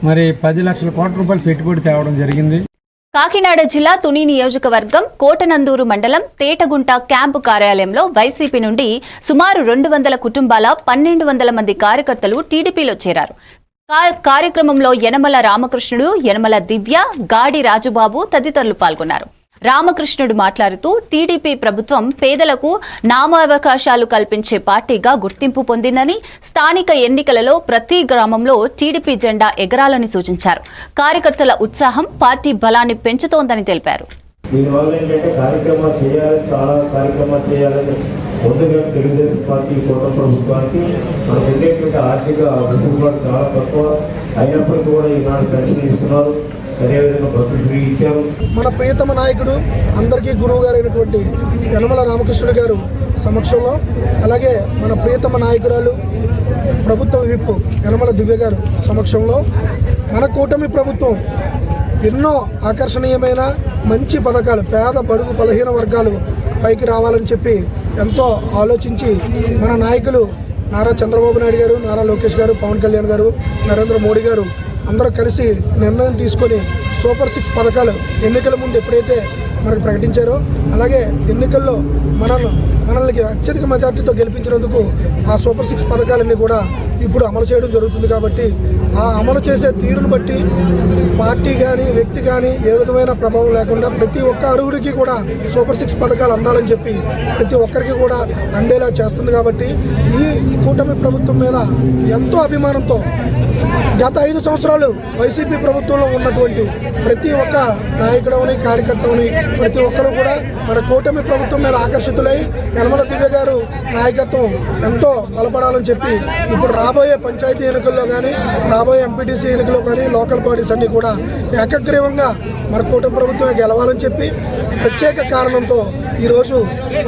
మరి 10 లక్షల కోట్ల రూపాయలు పెట్టుబడి తేవడం జరిగింది. కాకినాడ జిల్లా తుని నియోజకవర్గం కోటనందూరు మండలం తేటగుంట క్యాంపు కార్యాలయంలో వైసీపీ నుండి సుమారు 200 కుటుంబాల 1200 మంది కార్యకర్తలు టీడీపీలో చేరారు. కార్యక్రమంలో యనమల రామకృష్ణుడు, యనమల దివ్య, గాడి రాజుబాబు తదితరులు పాల్గొన్నారు. రామకృష్ణుడు మాట్లాడుతూ టీడీపీ ప్రభుత్వం పేదలకు నామావకాశాలు కల్పించే పార్టీగా గుర్తింపు పొందిందని, స్థానిక ఎన్నికలలో ప్రతి గ్రామంలో టీడీపీ జెండా ఎగరాలని సూచించారు. కార్యకర్తల ఉత్సాహం పార్టీ బలాన్ని పెంచుతోందని తెలిపారు. దీనివల్ల ఏంటంటే కార్యక్రమాలు చేయాలి, చాలా కార్యక్రమాలు చేయాలని ముందుగా తెలుగుదేశం పార్టీ కూటమి ప్రభుత్వానికి మనకు ఉండేటువంటి ఆర్థిక వెసులుబాటు చాలా తక్కువ అయినప్పటికీ కూడా ఈనాడు పెన్షన్ ఇస్తున్నారు. అదేవిధంగా బస్సు ఫ్రీ ఇచ్చారు. మన ప్రియతమ నాయకుడు, అందరికీ గురువు గారైనటువంటి యనమల రామకృష్ణుడు గారు సమక్షంలో, అలాగే మన ప్రియతమ నాయకురాలు ప్రభుత్వ విప్ యనమల దివ్య గారు సమక్షంలో మన కూటమి ప్రభుత్వం ఎన్నో ఆకర్షణీయమైన మంచి పథకాలు పేద బడుగు బలహీన వర్గాలు పైకి రావాలని చెప్పి ఎంతో ఆలోచించి మన నాయకులు నారా చంద్రబాబు నాయుడు గారు, నారా లోకేష్ గారు, పవన్ కళ్యాణ్ గారు, నరేంద్ర మోడీ గారు అందరూ కలిసి నిర్ణయం తీసుకొని సూపర్ 6 పథకాలు ఎన్నికల ముందు ఎప్పుడైతే మనకు ప్రకటించారో, అలాగే ఎన్నికల్లో మనల్ని అత్యధిక మెజార్టీతో గెలిపించినందుకు ఆ సూపర్ 6 పథకాలన్నీ కూడా ఇప్పుడు అమలు చేయడం జరుగుతుంది. కాబట్టి ఆ అమలు చేసే తీరును బట్టి పార్టీ కానీ వ్యక్తి కానీ ఏ విధమైన ప్రభావం లేకుండా ప్రతి ఒక్క అర్హుడికి కూడా సూపర్ 6 పథకాలు అందాలని చెప్పి ప్రతి ఒక్కరికి కూడా అందేలా చేస్తుంది. కాబట్టి ఈ కూటమి ప్రభుత్వం మీద ఎంతో అభిమానంతో గత 5 సంవత్సరాలు వైసీపీ ప్రభుత్వంలో ఉన్నటువంటి ప్రతి ఒక్క నాయకుడవని కార్యకర్తవని ప్రతి ఒక్కరు కూడా మన కూటమి ప్రభుత్వం మీద ఆకర్షితులై యనమల దివ్య గారు నాయకత్వం ఎంతో బలపడాలని చెప్పి ఇప్పుడు రాబోయే పంచాయతీ ఎన్నికల్లో కానీ రాబోయే ఎంపీటీసీ ఎన్నికల్లో కానీ లోకల్ బాడీస్ అన్నీ కూడా ఏకగ్రీవంగా మన కూటమి ప్రభుత్వమే గెలవాలని చెప్పి ప్రత్యేక కారణంతో ఈరోజు